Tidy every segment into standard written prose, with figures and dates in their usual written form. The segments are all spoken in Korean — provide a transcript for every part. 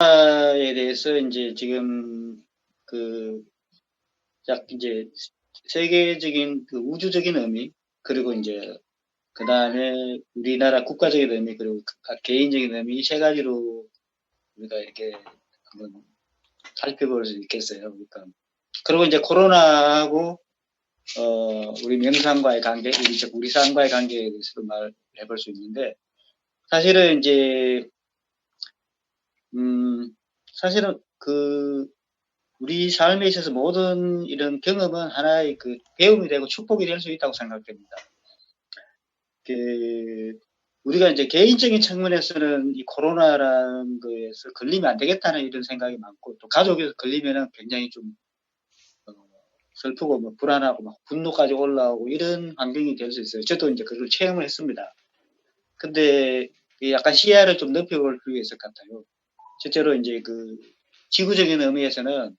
에 대해서 이제 지금 그, 약 이제 세계적인 그 우주적인 의미, 그리고 이제 그 다음에 우리나라 국가적인 의미, 그리고 각 개인적인 의미, 이 세 가지로 우리가 이렇게 한번 살펴볼 수 있겠어요. 그러니까. 그리고 이제 코로나하고, 우리 명상과의 관계, 우리 삶과의 관계에 대해서도 말해볼 수 있는데, 사실은 이제, 사실은 우리 삶에 있어서 모든 이런 경험은 하나의 그 배움이 되고 축복이 될 수 있다고 생각됩니다. 우리가 이제 개인적인 측면에서는 이 코로나라는 거에서 걸리면 안 되겠다는 이런 생각이 많고, 또 가족에서 걸리면은 굉장히 좀 어, 슬프고 뭐 불안하고 막 분노까지 올라오고 이런 환경이 될 수 있어요. 저도 이제 그걸 체험을 했습니다. 근데 약간 시야를 좀 넓혀볼 필요가 있을 것 같아요. 실제로 이제 지구적인 의미에서는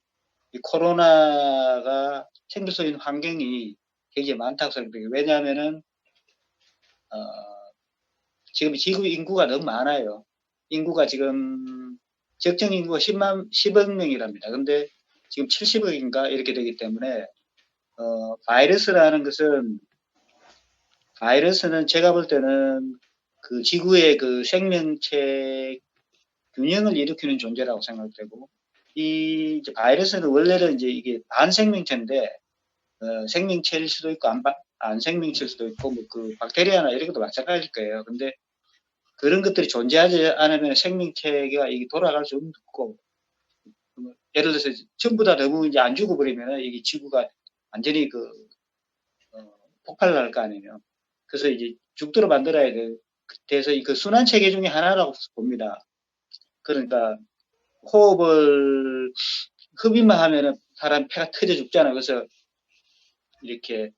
이 코로나가 생길 수 있는 환경이 굉장히 많다고 생각해요. 왜냐하면은 어, 지금 지구 인구가 너무 많아요. 인구가 지금 적정 인구가 10억 명이랍니다. 근데 지금 70억인가 이렇게 되기 때문에 바이러스는 제가 볼 때는 그 지구의 그 생명체 균형을 일으키는 존재라고 생각되고, 이 바이러스는 원래는 이제 이게 반생명체인데 생명체일 수도 있고 안 생명체일 수도 있고 뭐 그 박테리아나 이런 것도 마찬가지일 거예요. 근데 그런 것들이 존재하지 않으면 생명체가 이게 돌아갈 수 없고, 예를 들어서 전부 다 너무 이제 안 죽어버리면 이게 지구가 완전히 폭발 날 거 아니에요. 그래서 이제 죽도록 만들어야 돼서 그 순환 체계 중에 하나라고 봅니다. 그러니까 호흡을 흡입만 하면은 사람 폐가 터져 죽잖아요. 그래서 이렇게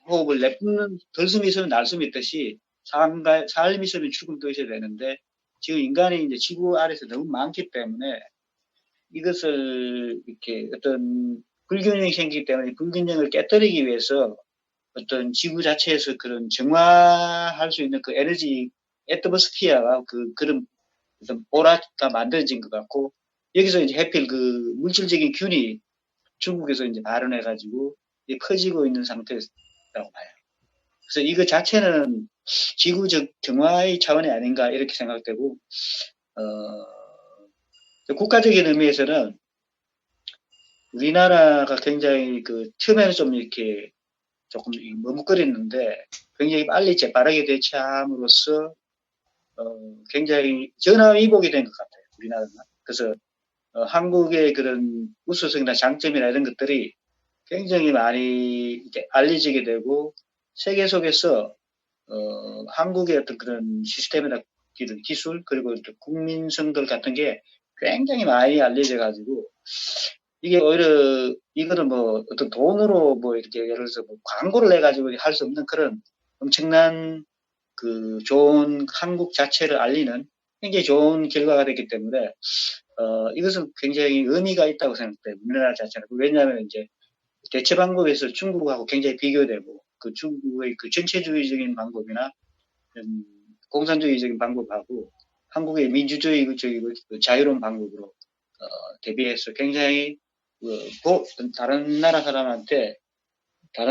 호흡을 내뿜는 들숨이 있으면 날숨이 있듯이 삶이 있으면 죽음도 있어야 되는데, 지금 인간이 이제 지구 아래에서 너무 많기 때문에 이것을 이렇게 어떤 불균형이 생기기 때문에 불균형을 깨뜨리기 위해서 어떤 지구 자체에서 그런 정화할 수 있는 그 에너지 애트모스피어가 그런 어떤 오라가 만들어진 것 같고, 여기서 이제 해필 그 물질적인 균이 중국에서 이제 발현해가지고 퍼지고 있는 상태라고 봐요. 그래서 이거 자체는 지구적 정화의 차원이 아닌가 이렇게 생각되고, 국가적인 의미에서는 우리나라가 굉장히 처음에는 좀 이렇게 조금 머뭇거렸는데 굉장히 빨리 재빠르게 대처함으로써 굉장히 전화위복이 된 것 같아요. 우리나라는. 그래서 한국의 그런 우수성이나 장점이나 이런 것들이 굉장히 많이 이렇게 알려지게 되고, 세계 속에서 한국의 어떤 그런 시스템이나 기술, 그리고 국민성들 같은 게 굉장히 많이 알려져 가지고, 이게 오히려 이거는 뭐 어떤 돈으로 뭐 이렇게 예를 들어서 뭐 광고를 해 가지고 할 수 없는 그런 엄청난 좋은 한국 자체를 알리는 굉장히 좋은 결과가 됐기 때문에 이것은 굉장히 의미가 있다고 생각돼요. 우리나라 자체는. 왜냐하면 이제 대체 방법에서 중국하고 굉장히 비교되고, 그 중국의 그 전체주의적인 방법이나 공산주의적인 방법하고 한국의 민주주의적이고 자유로운 방법으로 대비해서 굉장히 다른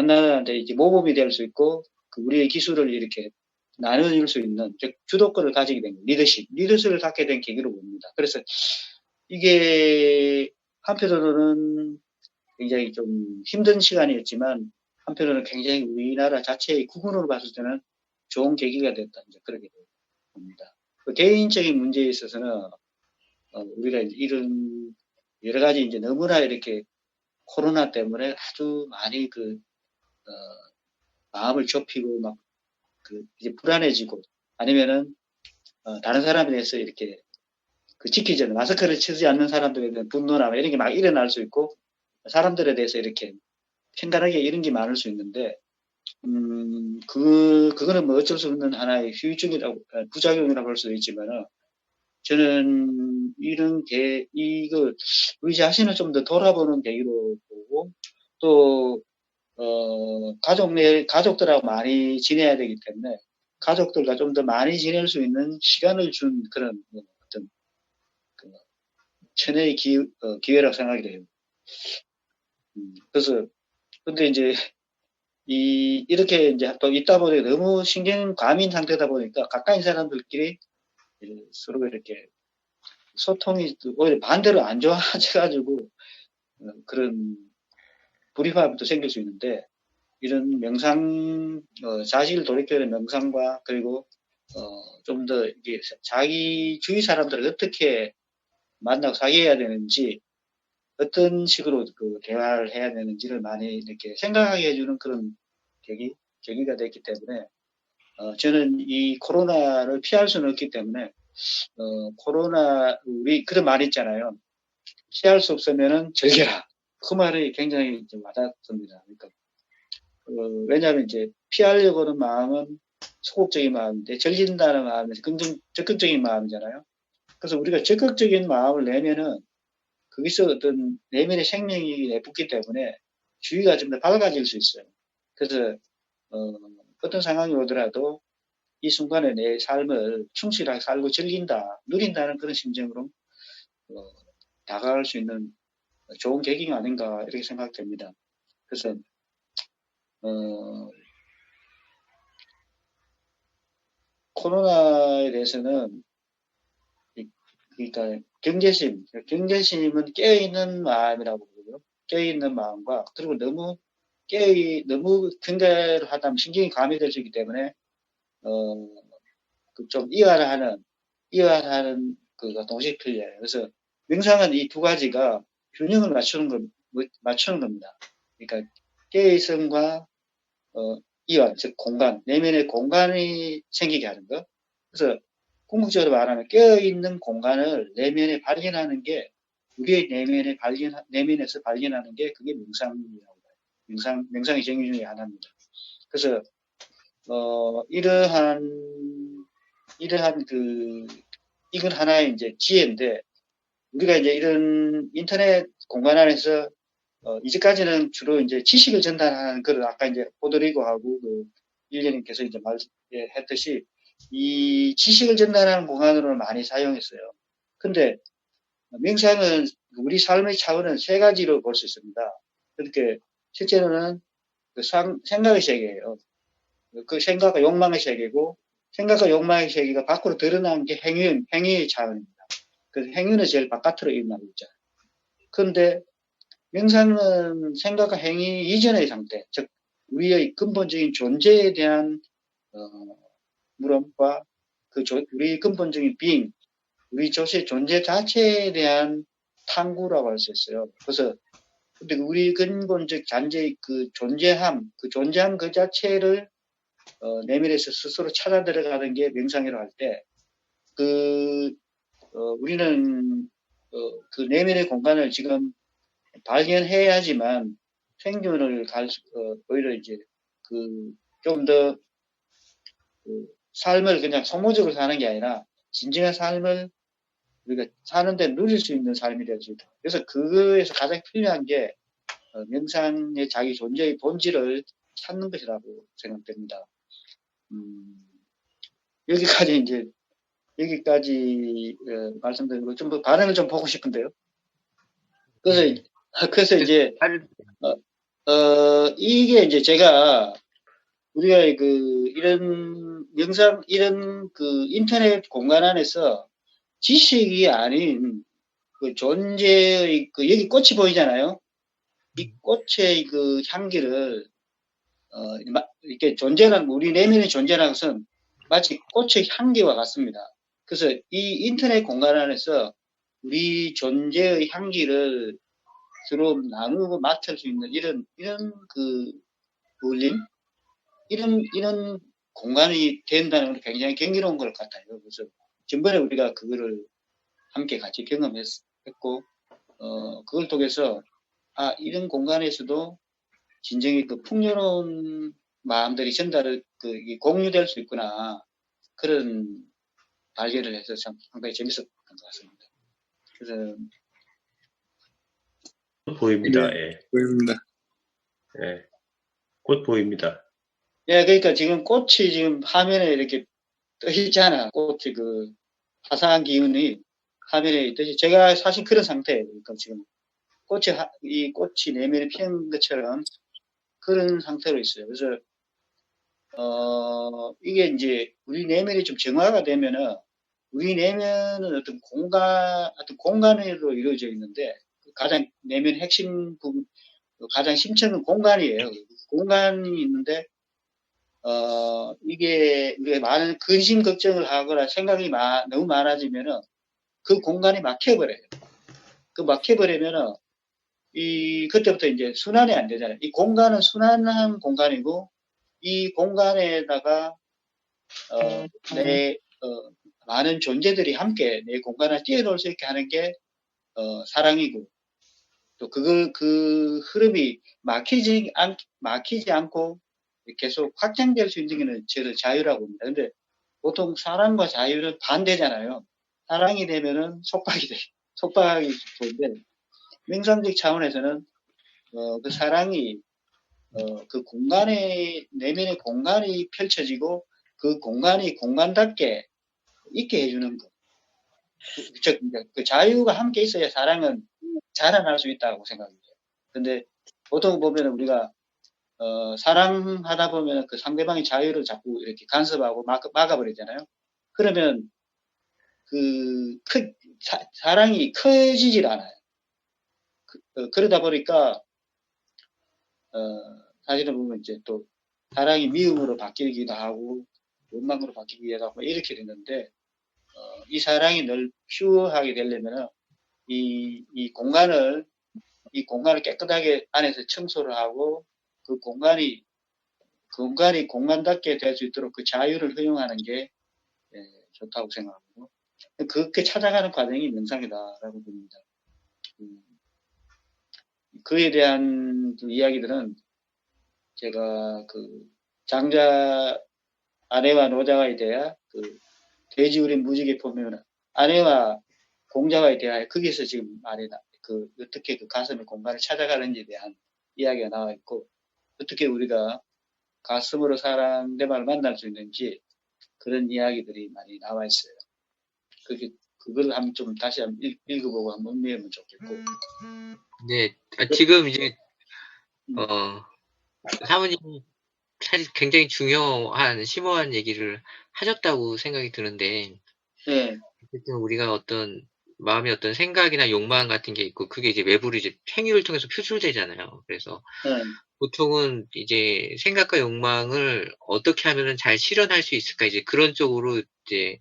나라한테 이제 모범이 될 수 있고, 우리의 기술을 이렇게 나눠줄 수 있는, 즉 주도권을 가지게 된 리더십을 갖게 된 계기로 봅니다. 그래서 이게 한편으로는 굉장히 좀 힘든 시간이었지만, 한편으로는 굉장히 우리나라 자체의 국군으로 봤을 때는 좋은 계기가 됐다, 이제 그렇게 봅니다. 개인적인 문제에 있어서는 우리가 이런 여러 가지 이제 너무나 이렇게 코로나 때문에 아주 많이 마음을 좁히고 막 이제 불안해지고, 아니면은 다른 사람에 대해서 이렇게 지키지 않는, 마스크를 쓰지 않는 사람들에 대한 분노나 이런 게 막 일어날 수 있고, 사람들에 대해서 이렇게 편단하게 이런 게 많을 수 있는데, 그거는 뭐 어쩔 수 없는 하나의 부작용이라고 할 수도 있지만은, 저는 이걸 우리 자신을 좀 더 돌아보는 계기로 보고, 또 가족들하고 많이 지내야 되기 때문에 가족들과 좀 더 많이 지낼 수 있는 시간을 준 그런 어떤 그 천혜의 기회라고 생각이 돼요. 그래서 근데 이제 이렇게 이제 또 있다 보니 너무 신경 과민 상태다 보니까 가까이 있는 사람들끼리 서로 이렇게 소통이 오히려 반대로 안 좋아져가지고 그런 불이합도 생길 수 있는데 이런 명상 자식을 돌이켜는 명상과 그리고 좀 더 이게 자기 주위 사람들을 어떻게 만나고 사귀어야 되는지 어떤 식으로 그 대화를 해야 되는지를 많이 이렇게 생각하게 해주는 그런 계기가 됐기 때문에 저는 이 코로나를 피할 수는 없기 때문에 코로나 우리 그런 말 있잖아요. 피할 수 없으면은 즐겨라. 그 말이 굉장히 좀 와닿습니다. 그러니까 왜냐하면 이제 피하려고 하는 마음은 소극적인 마음인데 즐긴다는 마음은 적극적인 마음이잖아요. 그래서 우리가 적극적인 마음을 내면은 거기서 어떤 내면의 생명이 내붙기 때문에 주위가 좀 더 밝아질 수 있어요. 그래서 어떤 상황이 오더라도 이 순간에 내 삶을 충실하게 살고 즐긴다, 누린다는 그런 심정으로 다가갈 수 있는 좋은 계기가 아닌가 이렇게 생각됩니다. 그래서 코로나에 대해서는 그러니까 경계심은 깨어있는 마음이라고 그러고요. 깨어있는 마음과 그리고 너무 경계를 하다 보면 신경이 과민될 수 있기 때문에 좀 이완하는 그가 동시에 필요해요. 그래서 명상은 이 두 가지가 균형을 맞추는 겁니다. 그러니까 깨어있음과 이완, 즉 공간, 내면의 공간이 생기게 하는 것. 그래서 궁극적으로 말하면 깨어있는 공간을 내면에 발견하는 게 우리의 내면에서 발견하는 게 그게 명상이라고 해요. 명상의 정의 중에 하나입니다. 그래서 이건 하나의 이제 지혜인데 우리가 이제 이런 인터넷 공간 안에서 이제까지는 주로 이제 지식을 전달하는 걸 아까 이제 포드리고하고 일련님께서 이제 말했듯이 이 지식을 전달하는 공간으로 많이 사용했어요. 근데 명상은 우리 삶의 차원은 세 가지로 볼 수 있습니다. 그렇게 실제로는 그 생각의 세계예요. 그 생각과 욕망의 세계고 생각과 욕망의 세계가 밖으로 드러나는 게 행위의 차원입니다. 그래서 행위는 제일 바깥으로 일어나고 있잖아요. 그런데 명상은 생각과 행위 이전의 상태, 즉 우리의 근본적인 존재에 대한 물음과 우리 근본적인 being, 우리 존재 자체에 대한 탐구라고 할 수 있어요. 그래서 근데 우리 근본적 존재함 그 자체를 내면에서 스스로 찾아 들어가는 게 명상이라고 할 때, 우리는 그 내면의 공간을 지금 발견해야지만 생존을 오히려 이제 좀 더 삶을 그냥 소모적으로 사는 게 아니라 진정한 삶을 우리가 사는데 누릴 수 있는 삶이 될 수 있다. 그래서 그거에서 가장 필요한 게 명상의 자기 존재의 본질을 찾는 것이라고 생각됩니다. 여기까지 말씀드리고 좀 더 반응을 좀 보고 싶은데요. 그래서 이제 이게 이제 제가 우리가 이런 영상 이런 인터넷 공간 안에서 지식이 아닌 존재의 여기 꽃이 보이잖아요. 이 꽃의 향기를 이렇게 우리 내면의 존재라는 것은 마치 꽃의 향기와 같습니다. 그래서 이 인터넷 공간 안에서 우리 존재의 향기를 서로 나누고 맡을 수 있는 이런 울림 이런 공간이 된다는 건 굉장히 경이로운 것 같아요. 그래서 전번에 우리가 그거를 함께 같이 경험했고 그걸 통해서 이런 공간에서도 진정히 풍요로운 마음들이 공유될 수 있구나 그런 발견을 해서 참 상당히 재밌었던 것 같습니다. 그래서 보입니다. 예. 보입니다. 예. 곧 보입니다. 예, 그러니까 지금 꽃이 지금 화면에 이렇게 떠 있잖아. 꽃이 그 화사한 기운이 화면에 있듯이 제가 사실 그런 상태예요. 그러니까 지금 이 꽃이 내면에 피는 것처럼 그런 상태로 있어요. 그래서 이게 이제 우리 내면이 좀 정화가 되면은 우리 내면은 어떤 공간으로 이루어져 있는데 가장 내면 핵심 부분, 가장 심층은 공간이에요. 공간이 있는데 이게 우리가 많은 근심 걱정을 하거나 생각이 너무 많아지면은 그 공간이 막혀버려요. 그 막혀버리면은 그때부터 이제 순환이 안 되잖아요. 이 공간은 순환한 공간이고 이 공간에다가 내 많은 존재들이 함께 내 공간을 뛰어놀 수 있게 하는 게 사랑이고 또 그 흐름이 막히지 않고 계속 확장될 수 있는 게 저는 자유라고 봅니다. 근데 보통 사랑과 자유는 반대잖아요. 사랑이 되면은 속박이 좋은데 명상적 차원에서는 그 사랑이 그 내면의 공간이 펼쳐지고 그 공간이 공간답게 있게 해주는 거. 그 자유가 함께 있어야 사랑은 자라날 수 있다고 생각합니다. 근데 보통 보면 우리가 사랑하다 보면 그 상대방의 자유를 자꾸 이렇게 간섭하고 막아버리잖아요. 그러면 사랑이 커지질 않아요. 그러다 보니까 사실은 보면 이제 또 사랑이 미움으로 바뀌기도 하고 원망으로 바뀌기도 하고 이렇게 되는데 이 사랑이 늘 퓨어하게 되려면은 이 공간을 깨끗하게 안에서 청소를 하고 그 공간이 공간답게 될 수 있도록 그 자유를 허용하는 게 좋다고 생각하고 그렇게 찾아가는 과정이 명상이다라고 봅니다. 그에 대한 그 이야기들은 제가 그 장자 아내와 노자와에 대하 그 돼지우린 무지개 보면 아내와 공자와에 대하여 거기서 지금 어떻게 그 가슴의 공간을 찾아가는지에 대한 이야기가 나와 있고 어떻게 우리가 가슴으로 상대방을 만날 수 있는지 그런 이야기들이 많이 나와 있어요. 그걸 한번 좀 다시 한번 읽어보고 한번 음미하면 좋겠고. 네, 지금 이제 사모님이 사실 굉장히 중요한 심오한 얘기를 하셨다고 생각이 드는데, 네, 어쨌든 우리가 마음의 어떤 생각이나 욕망 같은 게 있고, 그게 이제 외부로 이제 행위를 통해서 표출되잖아요. 그래서 네, 보통은 이제 생각과 욕망을 어떻게 하면은 잘 실현할 수 있을까, 이제 그런 쪽으로 이제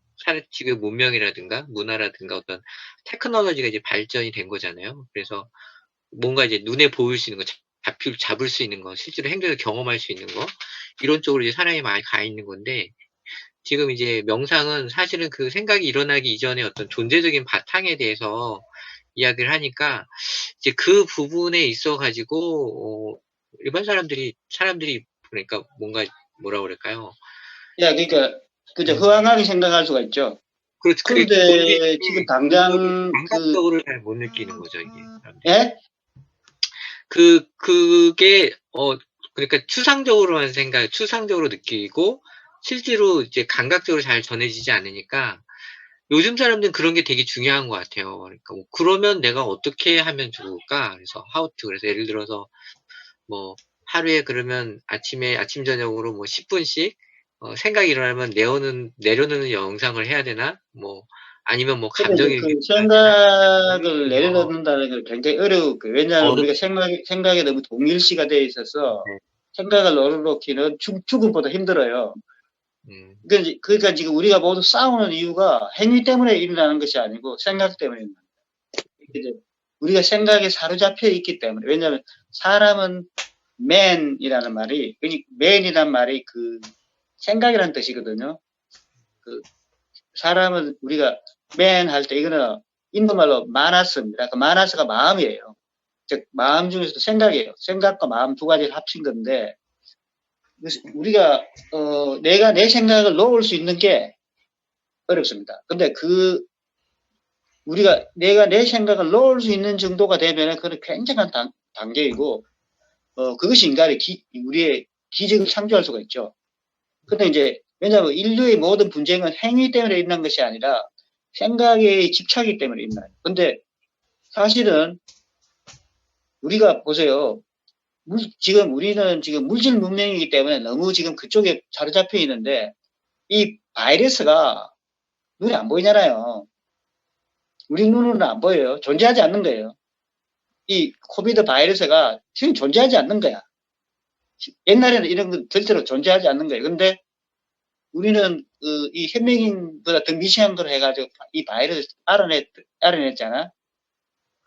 지금 문명이라든가 문화라든가 어떤 테크놀로지가 이제 발전이 된 거잖아요. 그래서 뭔가 이제 눈에 보일 수 있는 거, 잡을 수 있는 거, 실제로 행동에서 경험할 수 있는 거, 이런 쪽으로 이제 사람이 많이 가 있는 건데, 지금 이제 명상은 사실은 그 생각이 일어나기 이전에 어떤 존재적인 바탕에 대해서 이야기를 하니까, 이제 그 부분에 있어 가지고, 일반 사람들이, 그러니까 뭔가, 뭐라 그럴까요? 야, 그러니까 그저 음, 허황하게 생각할 수가 있죠. 그렇죠. 그게 본질이, 그런데 지금 그거를 당장 감각적으로 잘 못 느끼는 거죠, 이게, 사람들이. 예? 그게, 그러니까 추상적으로 느끼고, 실제로 이제 감각적으로 잘 전해지지 않으니까, 요즘 사람들은 그런 게 되게 중요한 것 같아요. 그러니까, 그러면 내가 어떻게 하면 좋을까? 그래서, 그래서 예를 들어서, 뭐, 하루에 그러면 아침, 저녁으로 뭐 10분씩, 생각이 일어나면 내려놓는 영상을 해야 되나? 뭐, 아니면 뭐, 근데 이제 그 감정일기를 써야 되나? 뭐, 생각을 이런 거. 내려놓는다는 걸 굉장히 어려워. 왜냐하면 우리가 생각에 너무 동일시가 돼 있어서 네. 생각을 내려놓기는 죽음보다 힘들어요. 음. 그러니까 지금 우리가 모두 싸우는 이유가 행위 때문에 일어나는 것이 아니고 생각 때문에 일어나는 거예요. 우리가 생각에 사로잡혀 있기 때문에. 왜냐하면 사람은 man이라는 말이, man이란 말이 그 생각이라는 뜻이거든요. 그 사람은 우리가 man 할 때 이거는 인도말로 마나스입니다. 그 마나스가 마음이에요. 즉 마음 중에서도 생각이에요. 생각과 마음 두 가지를 합친 건데 우리가 내가 내 생각을 놓을 수 있는 게 어렵습니다. 근데 내가 내 생각을 놓을 수 있는 정도가 되면 그건 굉장한 단계이고 그것이 우리의 기적을 창조할 수가 있죠. 근데 이제 왜냐하면 인류의 모든 분쟁은 행위 때문에 일어난 것이 아니라 생각의 집착이 때문에 일어나요. 근데 사실은 우리가 보세요. 지금 우리는 지금 물질 문명이기 때문에 너무 지금 그쪽에 사로잡혀 있는데 이 바이러스가 눈에 안 보이잖아요. 우리 눈으로는 안 보여요. 존재하지 않는 거예요. 이 코비드 바이러스가 지금 존재하지 않는 거야. 옛날에는 이런 건 절대로 존재하지 않는 거예요. 근데 우리는 이 현명인보다 더 미세한 걸 해가지고 이 바이러스 알아냈잖아.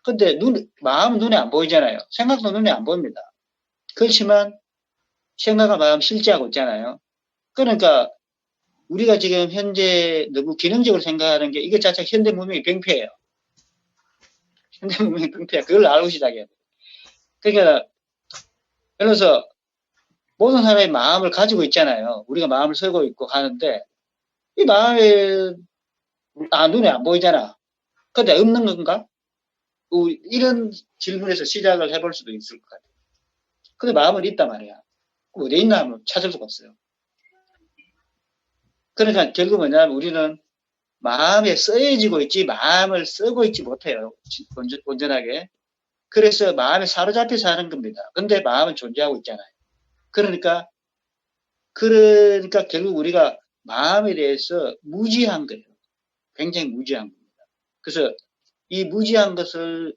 근데 마음은 눈에 안 보이잖아요. 생각도 눈에 안 보입니다. 그렇지만 생각과 마음 실제하고 있잖아요. 그러니까 우리가 지금 현재 너무 기능적으로 생각하는 게 이것 자체가 현대 문명의 병폐예요. 현대 문명의 병폐야. 그걸 알고 시작해야 돼. 그러니까 그래서 모든 사람의 마음을 가지고 있잖아요. 우리가 마음을 쓰고 있고 하는데 이 마음에 눈에 안 보이잖아. 근데 없는 건가? 이런 질문에서 시작을 해볼 수도 있을 것 같아요. 근데 마음은 있단 말이야. 어디 있나 하면 찾을 수가 없어요. 그러니까 결국 뭐냐면 우리는 마음에 쓰여지고 있지 마음을 쓰고 있지 못해요. 온전하게. 그래서 마음에 사로잡혀 사는 겁니다. 근데 마음은 존재하고 있잖아요. 그러니까 결국 우리가 마음에 대해서 무지한 거예요. 굉장히 무지한 겁니다. 그래서 이 무지한 것을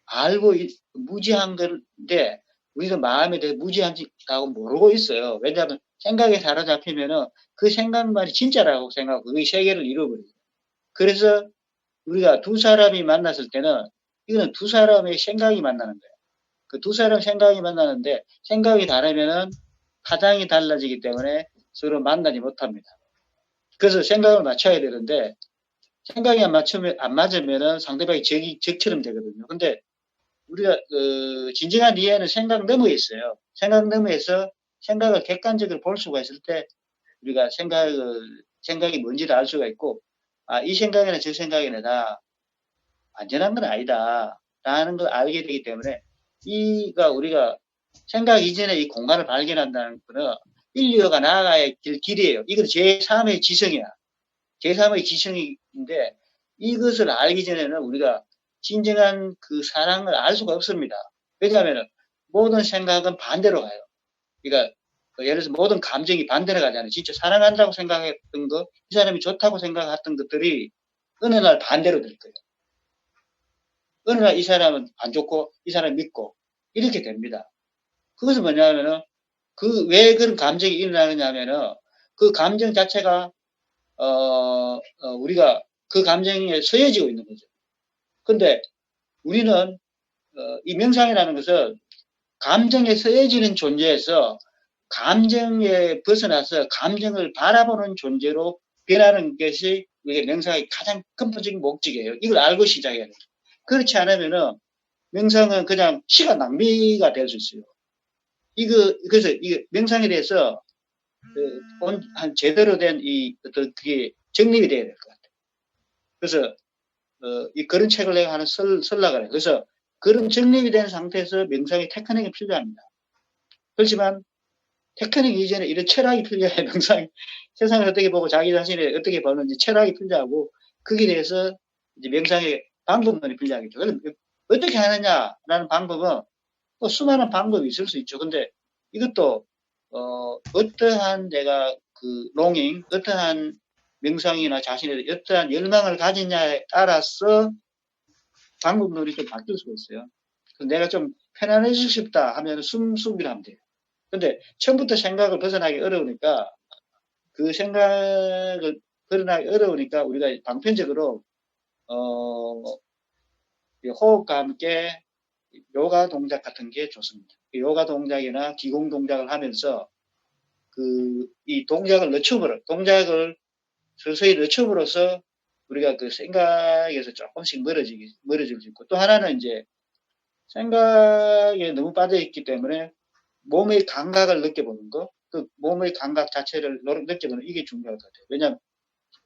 알고 무지한 건데 우리는 마음에 대해 무지한다고 모르고 있어요. 왜냐하면 생각에 사로잡히면은 그 생각만이 진짜라고 생각하고 그게 세계를 이루어버려요. 그래서 우리가 두 사람이 만났을 때는 이거는 두 사람의 생각이 만나는 거예요. 그 두 사람 생각이 만나는데 생각이 다르면은 파장이 달라지기 때문에 서로 만나지 못합니다. 그래서 생각을 맞춰야 되는데 생각이 안 맞으면은 상대방이 적처럼 되거든요. 근데 우리가 진정한 이해는 생각 너머에 있어요. 생각 너머에서 생각을 객관적으로 볼 수가 있을 때 우리가 생각이 뭔지를 알 수가 있고 이 생각이나 저 생각이나 다 안전한 건 아니다 라는 걸 알게 되기 때문에 우리가 생각 이전에 이 공간을 발견한다는 거는 인류가 나아가야 할 길이에요. 이건 제3의 지성이야. 제3의 지성인데 이것을 알기 전에는 우리가 진정한 그 사랑을 알 수가 없습니다. 왜냐하면 모든 생각은 반대로 가요. 그러니까 예를 들어서 모든 감정이 반대로 가잖아요. 진짜 사랑한다고 생각했던 거, 이 사람이 좋다고 생각했던 것들이 어느 날 반대로 될 거예요. 어느 날 이 사람은 안 좋고 이 사람 믿고 이렇게 됩니다. 그것은 뭐냐면은 왜 그런 감정이 일어나느냐면은 그 감정 자체가 우리가 그 감정에 서여지고 있는 거죠. 근데 우리는 이 명상이라는 것은 감정에 서여지는 존재에서 감정에 벗어나서 감정을 바라보는 존재로 변하는 것이 우리가 명상의 가장 근본적인 목적이에요. 이걸 알고 시작해야 돼요. 그렇지 않으면은 명상은 그냥 시간 낭비가 될 수 있어요. 그래서 이 명상에 대해서 한 제대로 된 그게 정립이 돼야 될 것 같아요. 그래서 그런 책을 내가 하나 쓰려고 해요. 그래서 그런 정립이 된 상태에서 명상의 테크닉이 필요합니다. 그렇지만 테크닉 이전에 이런 철학이 필요해요. 명상 세상을 어떻게 보고 자기 자신을 어떻게 보는지 철학이 필요하고 거기에 대해서 이제 명상의 방법론이 필요하겠죠. 그럼 어떻게 하느냐라는 방법은 또 수많은 방법이 있을 수 있죠. 근데 이것도 어떠한 내가 롱잉, 어떠한 명상이나 자신의 어떠한 열망을 가지냐에 따라서 방법론이 좀 바뀔 수가 있어요. 내가 좀 편안해지고 싶다 하면 숨을 하면 돼요. 근데 처음부터 생각을 벗어나기 어려우니까 그 생각을 벗어나기 어려우니까 우리가 방편적으로 호흡과 함께 요가 동작 같은 게 좋습니다. 요가 동작이나 기공 동작을 하면서 이 동작을 서서히 늦춤으로써 우리가 그 생각에서 조금씩 멀어질 수 있고 또 하나는 이제 생각에 너무 빠져있기 때문에 몸의 감각을 느껴보는 거, 그 몸의 감각 자체를 느껴보는 이게 중요할 것 같아요. 왜냐하면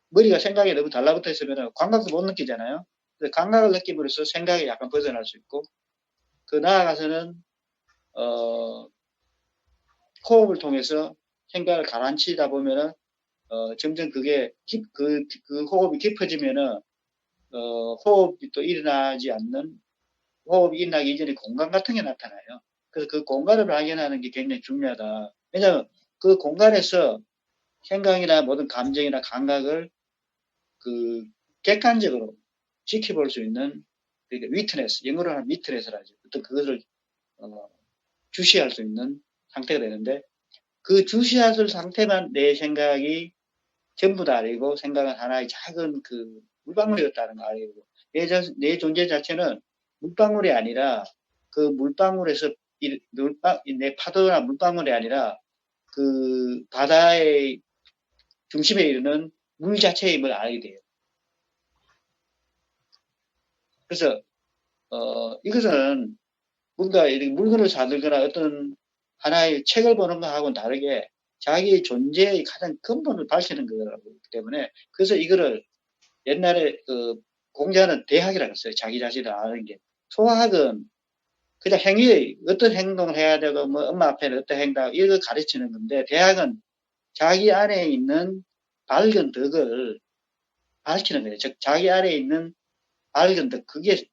머리가 생각에 너무 달라붙어 있으면 감각도 못 느끼잖아요. 감각을 느낌으로써 생각이 약간 벗어날 수 있고 그 나아가서는 호흡을 통해서 생각을 가라앉히다 보면은 점점 그게 그 호흡이 깊어지면은 호흡이 또 일어나지 않는 호흡이 일어나기 이전에 공간 같은 게 나타나요. 그래서 그 공간을 발견하는 게 굉장히 중요하다. 왜냐하면 그 공간에서 생각이나 모든 감정이나 감각을 그 객관적으로 지켜볼 수 있는 그러니까 위트네스, 영어로 하면 위트네스라죠. 어떤 그것을 주시할 수 있는 상태가 되는데 그 주시할 상태만 내 생각이 전부 다 아니고 생각은 하나의 작은 그 물방울이었다는 거 알고 내 존재 자체는 물방울이 아니라 그 물방울에서 내 파도나 물방울이 아니라 그 바다의 중심에 이르는 물 자체임을 알게 돼요. 그래서 이것은 뭔가 이렇게 물건을 사들거나 어떤 하나의 책을 보는 것하고는 다르게 자기의 존재의 가장 근본을 밝히는 거라고 그렇기 때문에 그래서 이거를 옛날에 공자는 대학이라고 했어요. 자기 자신을 아는 게. 소학은 그냥 행위의 어떤 행동을 해야 되고 뭐 엄마 앞에는 어떤 행동 이걸 가르치는 건데 대학은 자기 안에 있는 밝은 덕을 밝히는 거예요. 즉 자기 안에 있는 밝은 덕 그게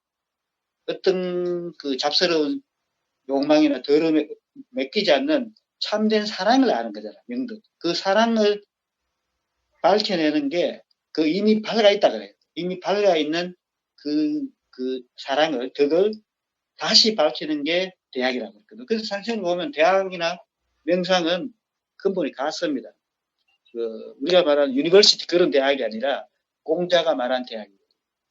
어떤 그 잡스러운 욕망이나 더러움에 맡기지 않는 참된 사랑을 아는 거잖아. 명덕. 그 사랑을 밝혀내는 게 그 이미 밝아 있다 그래요. 이미 밝아 있는 그 사랑을, 덕을 다시 밝히는 게 대학이라고 했거든요. 그래서 사실 보면 대학이나 명상은 근본이 같습니다. 우리가 말하는 유니버시티 그런 대학이 아니라 공자가 말한 대학이에요.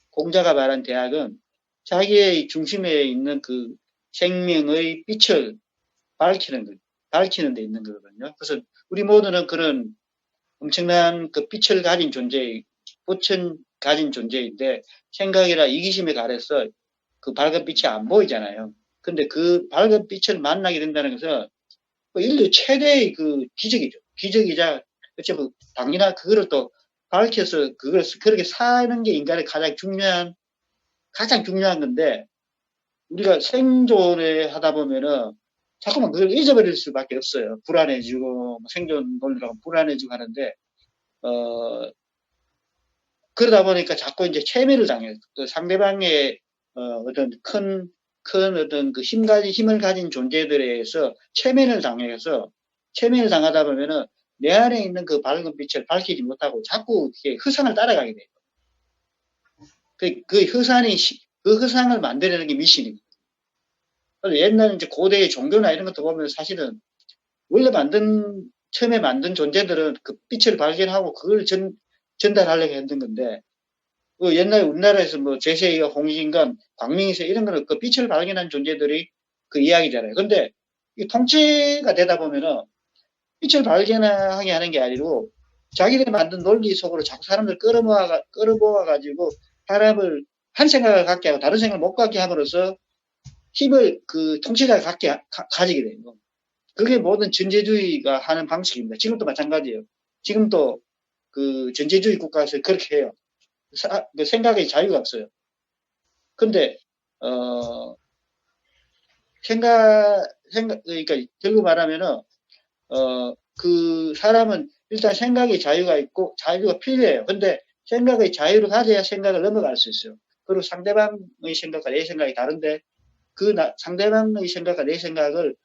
공자가 말한 대학은 자기의 중심에 있는 그 생명의 빛을 밝히는 데 있는 거거든요. 그래서 우리 모두는 그런 엄청난 그 빛을 가진 빛을 가진 존재인데 생각이나 이기심에 가려서 그 밝은 빛이 안 보이잖아요. 근데 그 밝은 빛을 만나게 된다는 것은 인류 최대의 그 기적이죠. 기적이자 어쩌면 당연한 그거를 또 밝혀서 그걸 그렇게 사는 게 인간의 가장 중요한 건데 우리가 생존을 하다 보면은 자꾸만 그걸 잊어버릴 수밖에 없어요. 불안해지고 생존 논리라고 불안해지고 하는데 그러다 보니까 자꾸 이제 체면을 당해요. 그 상대방의 어떤 큰 어떤 그 힘을 가진 존재들에 의해서 체면을 당하다 보면은 내 안에 있는 그 밝은 빛을 밝히지 못하고 자꾸 이렇게 허상을 따라가게 돼요. 그 허상을 만들어내는 게 미신입니다. 옛날 이제 고대의 종교나 이런 것도 보면 사실은 원래 처음에 만든 존재들은 그 빛을 발견하고 그걸 전달하려고 했던 건데, 그 옛날에 우리나라에서 뭐 제세이가 홍익인간, 광명이세 이런 거는 그 빛을 발견한 존재들이 그 이야기잖아요. 근데 이 통치가 되다 보면은 빛을 발견하게 하는 게 아니고 자기들이 만든 논리 속으로 자꾸 사람들 끌어모아가지고 사람을 한 생각을 갖게 하고 다른 생각을 못 갖게 함으로써 힘을 그 통치자가 가지게 되는 거. 그게 모든 전제주의가 하는 방식입니다. 지금도 마찬가지예요. 지금도 그 전제주의 국가에서 그렇게 해요. 그 생각의 자유가 없어요. 근데, 그러니까 결국 말하면은, 그 사람은 일단 생각의 자유가 있고 자유가 필요해요. 근데 생각의 자유를 가져야 생각을 넘어갈 수 있어요. 그리고 상대방의 생각과 내 생각이 다른데 상대방의 생각과 내 생각을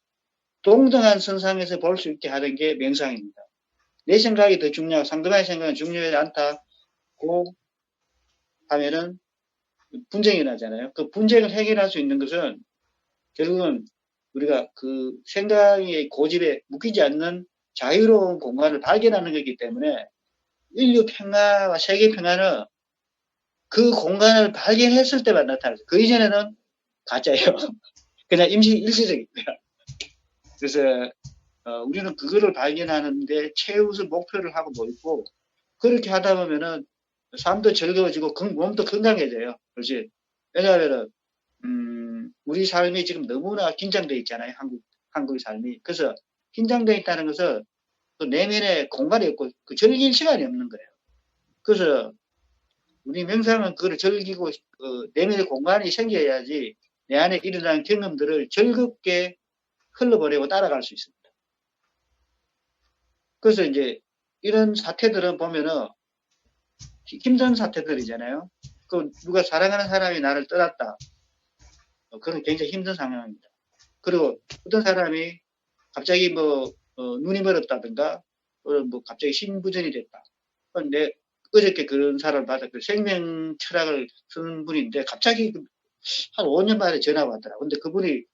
동등한 선상에서 볼 수 있게 하는 게 명상입니다. 내 생각이 더 중요하고 상대방의 생각은 중요하지 않다고 하면은 분쟁이 나잖아요. 그 분쟁을 해결할 수 있는 것은 결국은 우리가 그 생각의 고집에 묶이지 않는 자유로운 공간을 발견하는 거기 때문에 인류 평화와 세계 평화는 그 공간을 발견했을 때만 나타나죠. 그 이전에는 가짜예요. 그냥 일시적입니다. 그래서 우리는 그거를 발견하는데 최우선 목표를 하고 있고 그렇게 하다 보면은 삶도 즐거워지고 몸도 건강해져요. 그렇지? 왜냐하면은 우리 삶이 지금 너무나 긴장돼 있잖아요. 한국의 삶이. 그래서 긴장돼 있다는 것은 그 내면에 공간이 없고 그 즐길 시간이 없는 거예요. 그래서 우리 명상은 그걸 즐기고 내면의 공간이 생겨야지 내 안에 일어나는 경험들을 즐겁게 흘러보내고 따라갈 수 있습니다. 그래서 이제 이런 사태들은 보면은 힘든 사태들이잖아요. 그 누가 사랑하는 사람이 나를 떠났다. 그런 굉장히 힘든 상황입니다. 그리고 어떤 사람이 갑자기 뭐 눈이 멀었다든가 뭐 갑자기 신부전이 됐다. 근데 어저께 그런 사람을 받아 그 생명 철학을 쓰는 분인데 갑자기 한 5년 만에 전화가 왔더라. 근데 그분이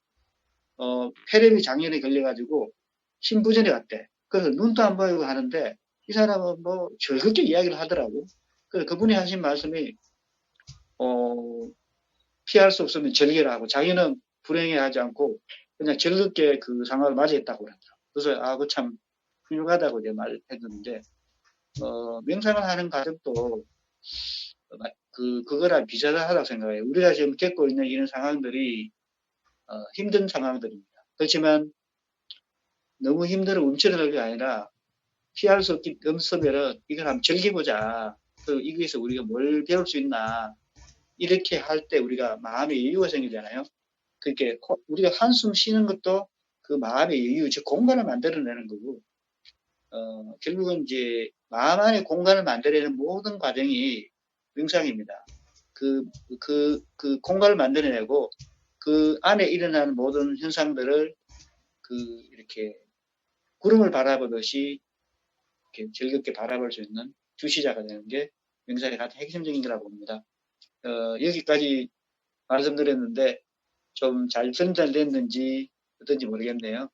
폐렴이 작년에 걸려가지고 신부전에 갔대. 그래서 눈도 안 보이고 하는데 이 사람은 뭐 즐겁게 이야기를 하더라고. 그래서 그분이 하신 말씀이 피할 수 없으면 즐기라 하고 자기는 불행해하지 않고 그냥 즐겁게 그 상황을 맞이했다고 그러더라고. 그래서 그 참 훌륭하다고 이제 말했는데 명상을 하는 과정도 그거랑 비슷하다고 생각해요. 우리가 지금 겪고 있는 이런 상황들이 힘든 상황들입니다. 그렇지만 너무 힘들어 움츠러들 게 아니라 피할 수 없으면 이걸 한번 즐겨보자. 이거에서 우리가 뭘 배울 수 있나. 이렇게 할 때 우리가 마음의 여유가 생기잖아요. 그렇게 우리가 한숨 쉬는 것도 그 마음의 여유, 즉 공간을 만들어내는 거고 결국은 이제 마음 안에 공간을 만들어내는 모든 과정이 명상입니다. 그 공간을 만들어내고 그 안에 일어나는 모든 현상들을 이렇게 구름을 바라보듯이 이렇게 즐겁게 바라볼 수 있는 주시자가 되는 게 명상의 가장 핵심적인 거라고 봅니다. 여기까지 말씀드렸는데 좀 잘 전달됐는지 어떤지 모르겠네요.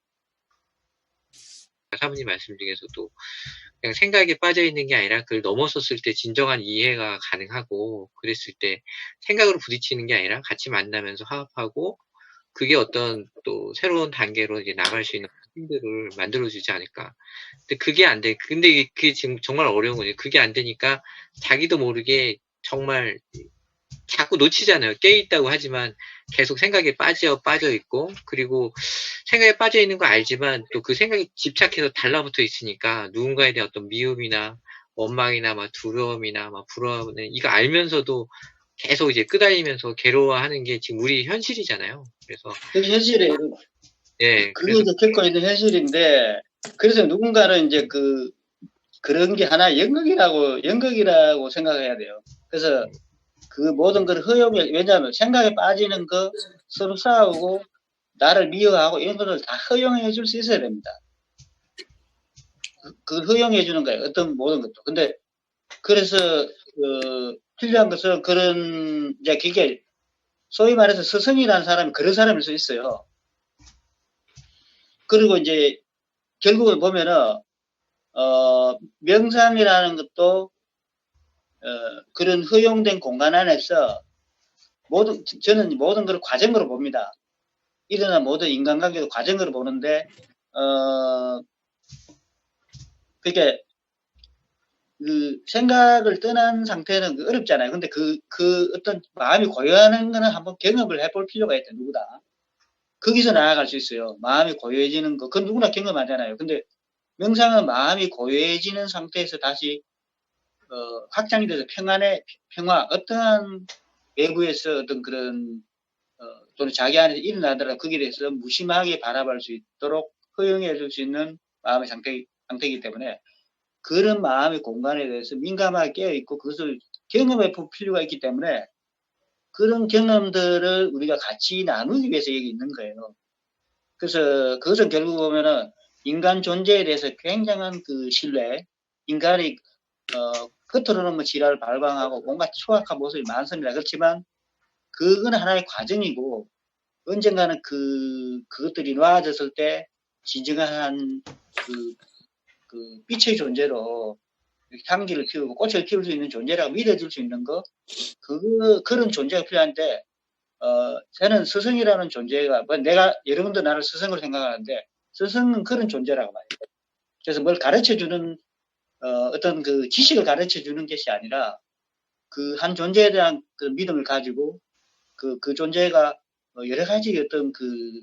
사모님 말씀 중에서도 그냥 생각에 빠져 있는 게 아니라 그걸 넘어섰을 때 진정한 이해가 가능하고 그랬을 때 생각으로 부딪히는 게 아니라 같이 만나면서 화합하고 그게 어떤 또 새로운 단계로 이제 나갈 수 있는 힘들을 만들어주지 않을까. 근데 그게 안 돼. 근데 그게 지금 정말 어려운 거죠. 그게 안 되니까 자기도 모르게 정말 자꾸 놓치잖아요. 깨있다고 하지만 계속 생각에 빠져 있고, 그리고 생각에 빠져 있는 거 알지만 또 그 생각에 집착해서 달라붙어 있으니까 누군가에 대한 어떤 미움이나 원망이나 막 두려움이나 막 불안해 이거 알면서도 계속 이제 끄달리면서 괴로워하는 게 지금 우리 현실이잖아요. 그래서 그게 현실이에요. 예, 그래서 그것도 겪고 있는 현실인데 그래서 누군가는 이제 그런 게 하나 연극이라고 생각해야 돼요. 그래서 그 모든 걸 허용해. 왜냐하면 생각에 빠지는 거 서로 싸우고 나를 미워하고 이런 것을 다 허용해 줄 수 있어야 됩니다. 그걸 허용해 주는 거예요. 어떤 모든 것도. 근데 그래서 필요한 것은 그런 이제 그게 소위 말해서 스승이라는 사람이 그런 사람일 수 있어요. 그리고 이제 결국을 보면은 명상이라는 것도 그런 허용된 공간 안에서 저는 모든 걸 과정으로 봅니다. 일어난 모든 인간관계도 과정으로 보는데 그게 그 생각을 떠난 상태는 어렵잖아요. 근데 그 어떤 마음이 고요하는 거는 한번 경험을 해볼 필요가 있다. 누구다. 거기서 나아갈 수 있어요. 마음이 고요해지는 거. 그건 누구나 경험하잖아요. 근데 명상은 마음이 고요해지는 상태에서 다시 확장이 돼서 평화, 어떠한 외부에서 어떤 그런 또는 자기 안에서 일어나더라도 거기에 대해서 무심하게 바라볼 수 있도록 허용해 줄 수 있는 마음의 상태이기 때문에 그런 마음의 공간에 대해서 민감하게 깨어있고 그것을 경험해 볼 필요가 있기 때문에 그런 경험들을 우리가 같이 나누기 위해서 여기 있는 거예요. 그래서 그것은 결국 보면은 인간 존재에 대해서 굉장한 그 신뢰, 인간이 겉으로는 뭐 지랄을 발광하고 온갖 추악한 모습이 많습니다. 그렇지만 그건 하나의 과정이고 언젠가는 그것들이 놓아졌을 때 진정한 그 빛의 존재로 향기를 피우고 꽃을 피울 수 있는 존재라고 믿어줄 수 있는 거, 그런 존재가 필요한데, 저는 스승이라는 존재가, 여러분도 나를 스승으로 생각하는데, 스승은 그런 존재라고 봐요. 그래서 뭘 가르쳐 주는, 어떤 그 지식을 가르쳐 주는 것이 아니라, 그 한 존재에 대한 그 믿음을 가지고, 그 존재가 여러 가지 어떤 그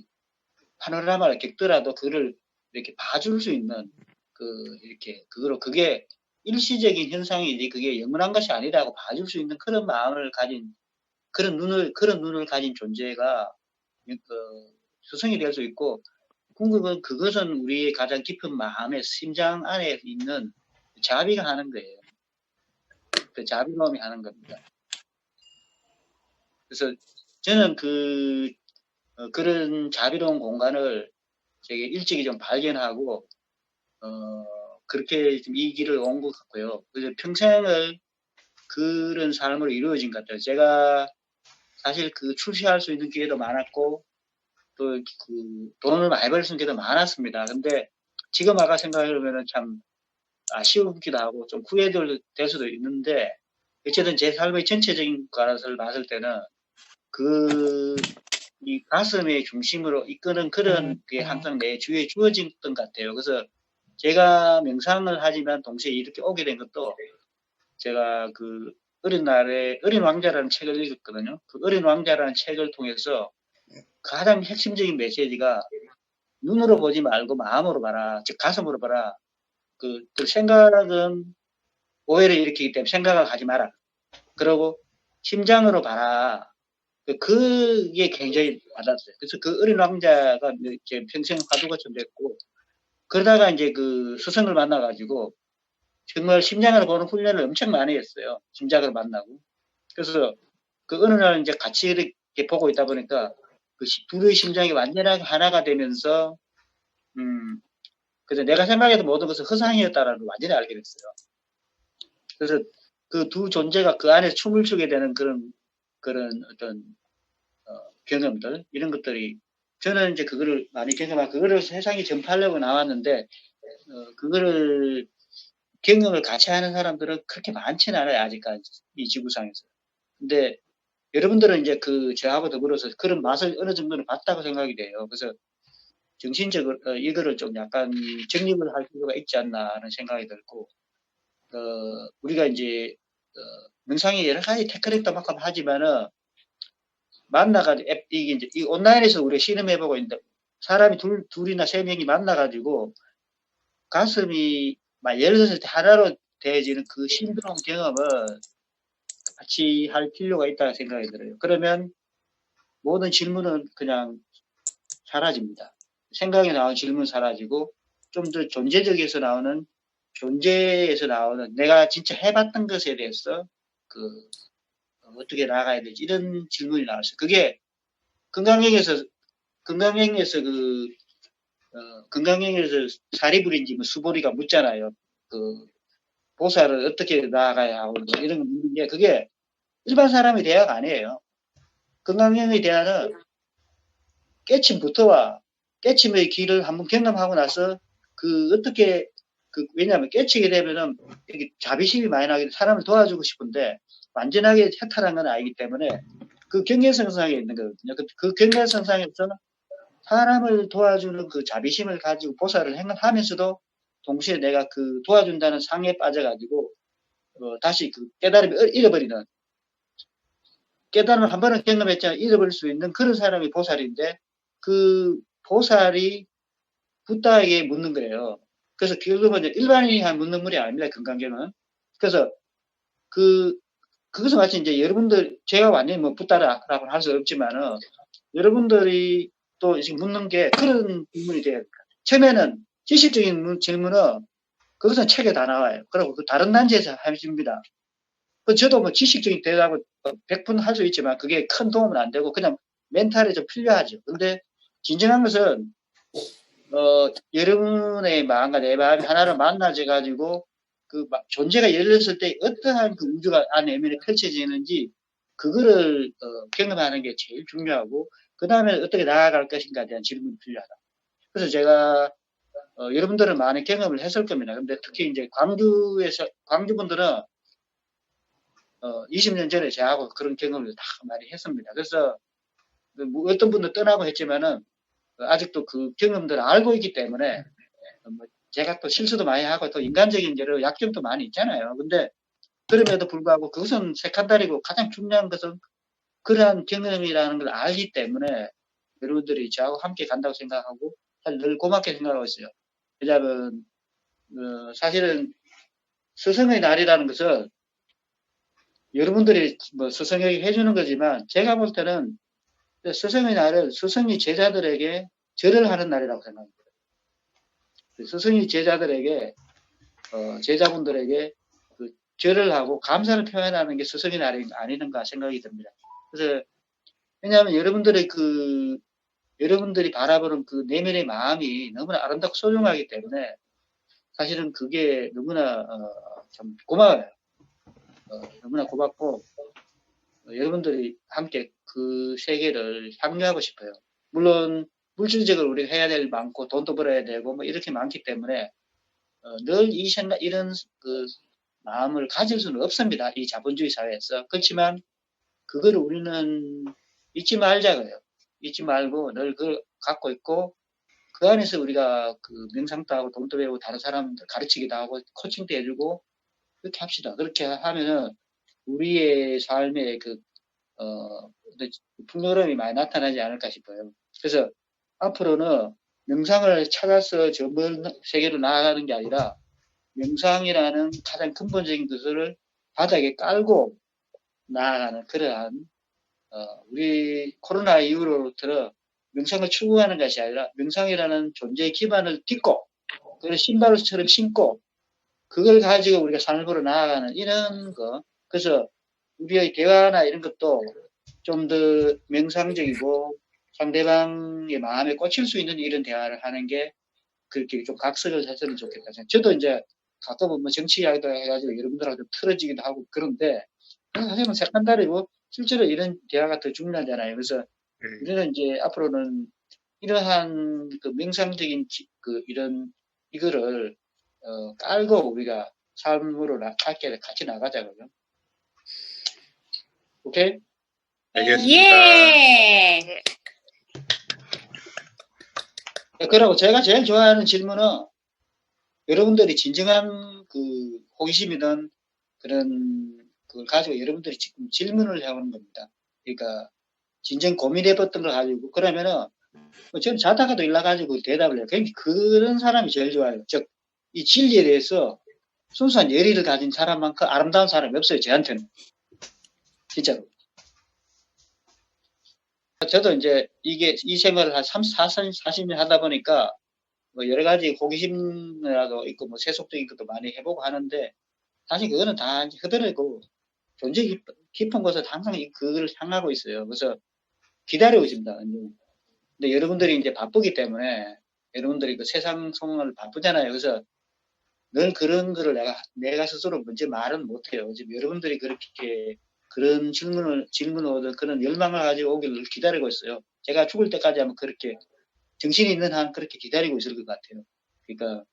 파노라마를 겪더라도 그를 이렇게 봐줄 수 있는, 그게 일시적인 현상이지 그게 영원한 것이 아니라고 봐줄 수 있는 그런 마음을 가진 그런 눈을 가진 존재가 스승이 될 수 있고 궁극은 그것은 우리의 가장 깊은 마음의 심장 안에 있는 자비가 하는 거예요. 그 자비마음이 하는 겁니다. 그래서 저는 그런 자비로운 공간을 되게 일찍이 좀 발견하고 그렇게 좀 이 길을 온 것 같고요. 그래서 평생을 그런 삶으로 이루어진 것 같아요. 제가 사실 출세할 수 있는 기회도 많았고 또 돈을 많이 벌 수 있는 기회도 많았습니다. 근데 지금 아까 생각해보면 참 아쉬우기도 하고 좀 후회될 수도 있는데 어쨌든 제 삶의 전체적인 것을 봤을 때는 이 가슴의 중심으로 이끄는 그런 게 항상 내 주위에 주어졌던 것 같아요. 그래서 제가 명상을 하지만 동시에 이렇게 오게 된 것도 제가 어린 날에 어린 왕자라는 책을 읽었거든요. 그 어린 왕자라는 책을 통해서 가장 핵심적인 메시지가 눈으로 보지 말고 마음으로 봐라. 즉 가슴으로 봐라. 그 생각은 오해를 일으키기 때문에 생각을 하지 마라. 그리고 심장으로 봐라. 그게 굉장히 와닿았어요. 그래서 그 어린 왕자가 제 평생 화두가 좀 됐고, 그러다가 이제 스승을 만나가지고, 정말 심장을 보는 훈련을 엄청 많이 했어요. 심장을 만나고. 그래서 어느 날 이제 같이 이렇게 보고 있다 보니까, 둘의 심장이 완전하게 하나가 되면서, 그래서 내가 생각했던 모든 것은 허상이었다라는 걸 완전히 알게 됐어요. 그래서 그 두 존재가 그 안에서 춤을 추게 되는 그런 어떤 경험들 이런 것들이 저는 이제 그거를 많이 경험하고 그거를 세상에 전파하려고 나왔는데 그거를 경험을 같이 하는 사람들은 그렇게 많지는 않아요. 아직까지 이 지구상에서. 근데 여러분들은 이제 저하고 더불어서 그런 맛을 어느 정도는 봤다고 생각이 돼요. 그래서 정신적으로 이거를 좀 약간 정립을 할 필요가 있지 않나 하는 생각이 들고 우리가 이제 명상이 여러 가지 테크닉도 막 하지만은 만나가지고 이게 이제 이 온라인에서 우리가 실험해보고 있는데 사람이 둘이나 세 명이 만나가지고 가슴이 막 열렸을 때 하나로 되어지는 그 신비로운 경험을 같이 할 필요가 있다고 생각이 들어요. 그러면 모든 질문은 그냥 사라집니다. 생각에 나오는 질문 사라지고 좀 더 존재에서 나오는 내가 진짜 해봤던 것에 대해서 어떻게 나아가야 되지 이런 질문이 나왔어요. 그게 건강형에서 건강형에서 사리부린지 수보리가 묻잖아요. 보살을 어떻게 나아가야 하고 뭐 이런 거 묻는 게 그게 일반 사람의 대화가 아니에요. 건강형의 대화는 깨침부터와 깨침의 길을 한번 경험하고 나서 어떻게 왜냐하면 깨치게 되면은 자비심이 많이 나게 사람을 도와주고 싶은데 완전하게 해탈한 건 아니기 때문에 경계선상에 있는 거거든요. 그 경계선상에서 사람을 도와주는 자비심을 가지고 보살을 행하면서도 동시에 내가 도와준다는 상에 빠져가지고 다시 깨달음을 잃어버리는 깨달음을 한 번은 경험했지만 잃어버릴 수 있는 그런 사람이 보살인데 그 보살이 부다에게 묻는 거예요. 그래서 결국은 일반인이 묻는 물이 아닙니다. 건강경은. 그래서 그것은 마치 이제 여러분들 제가 완전히 부다라고 할 수 없지만은 여러분들이 또 지금 묻는 게 그런 질문이 돼요. 처음에는 지식적인 질문은 그것은 책에 다 나와요. 그리고 다른 단체에서 하십니다. 저도 지식적인 대답을 100분 할 수 있지만 그게 큰 도움은 안 되고 그냥 멘탈에 좀 필요하죠. 근데 진정한 것은 여러분의 마음과 내 마음이 하나로 만나져 가지고 존재가 열렸을 때 어떠한 우주가 안에 펼쳐지는지 그거를 경험하는 게 제일 중요하고 그 다음에 어떻게 나아갈 것인가에 대한 질문이 필요하다. 그래서 제가 여러분들은 많은 경험을 했을 겁니다. 근데 특히 이제 광주분들은 20년 전에 저하고 그런 경험을 다 많이 했습니다. 그래서 어떤 분도 떠나고 했지만은 아직도 그 경험들을 알고 있기 때문에 제가 또 실수도 많이 하고 또 인간적인 여러 약점도 많이 있잖아요. 근데 그럼에도 불구하고 그것은 색한달이고 가장 중요한 것은 그러한 경험이라는 걸 알기 때문에 여러분들이 저하고 함께 간다고 생각하고 늘 고맙게 생각하고 있어요. 왜냐하면 사실은 스승의 날이라는 것은 여러분들이 스승에게 해주는 거지만 제가 볼 때는 스승의 날은 스승이 제자들에게 절을 하는 날이라고 생각합니다. 스승이 제자들에게 제자분들에게 그 절을 하고 감사를 표현하는 게 스승의 날이 아니는가 생각이 듭니다. 그래서 왜냐하면 여러분들이 바라보는 그 내면의 마음이 너무나 아름답고 소중하기 때문에 사실은 그게 너무나 참 고마워요. 너무나 고맙고 여러분들이 함께 그 세계를 향유하고 싶어요. 물론 물질적으로 우리가 해야 될 많고 돈도 벌어야 되고 뭐 이렇게 많기 때문에 늘 이런 그 마음을 가질 수는 없습니다. 이 자본주의 사회에서. 그렇지만 그걸 우리는 잊지 말자고요. 잊지 말고 늘 그걸 갖고 있고 그 안에서 우리가 그 명상도 하고 돈도 배우고 다른 사람들 가르치기도 하고 코칭도 해주고 그렇게 합시다. 그렇게 하면은 우리의 삶에 풍요로움이 많이 나타나지 않을까 싶어요. 그래서 앞으로는 명상을 찾아서 저 먼 세계로 나아가는 게 아니라 명상이라는 가장 근본적인 것을 바닥에 깔고 나아가는 그러한 우리 코로나 이후로부터 명상을 추구하는 것이 아니라 명상이라는 존재의 기반을 딛고 그걸 신발처럼 신고 그걸 가지고 우리가 삶을 보러 나아가는 이런 거. 그래서 우리의 대화나 이런 것도 좀 더 명상적이고 상대방의 마음에 꽂힐 수 있는 이런 대화를 하는 게 그렇게 좀 각색을 했으면 좋겠다. 저도 이제 가끔은 뭐 정치 이야기도 해가지고 여러분들하고 좀 틀어지기도 하고 그런데 하지만 색한다리고 실제로 이런 대화가 더 중요하잖아요. 그래서 우리는 이제 앞으로는 이러한 그 명상적인 이런 이거를 깔고 우리가 삶으로 함께 같이 나가자고요. 오케이? 알겠습니다. 예. 그러고 제가 제일 좋아하는 질문은 여러분들이 진정한 그 호기심이든 그런 그걸 가지고 여러분들이 지금 질문을 해오는 겁니다. 그러니까 진정 고민해봤던 걸 가지고 그러면은 저는 자다가도 일어나가지고 대답을 해요. 그런 사람이 제일 좋아요. 즉, 이 진리에 대해서 순수한 열의를 가진 사람만큼 아름다운 사람이 없어요. 저한테는. 진짜로. 저도 이제 이 생활을 한 40년 하다 보니까 뭐 여러 가지 호기심이라도 있고 뭐 세속적인 것도 많이 해보고 하는데 사실 그거는 다 흐드러고 존재 깊은 곳에 항상 그걸 향하고 있어요. 그래서 기다리고 있습니다. 근데 여러분들이 이제 바쁘기 때문에 여러분들이 그 세상 속을 바쁘잖아요. 그래서 늘 그런 거를 내가 스스로 먼저 말은 못해요. 지금 여러분들이 그렇게 그런 질문을 오든 그런 열망을 가지고 오기를 기다리고 있어요. 제가 죽을 때까지 아마 그렇게 정신이 있는 한 그렇게 기다리고 있을 것 같아요. 그러니까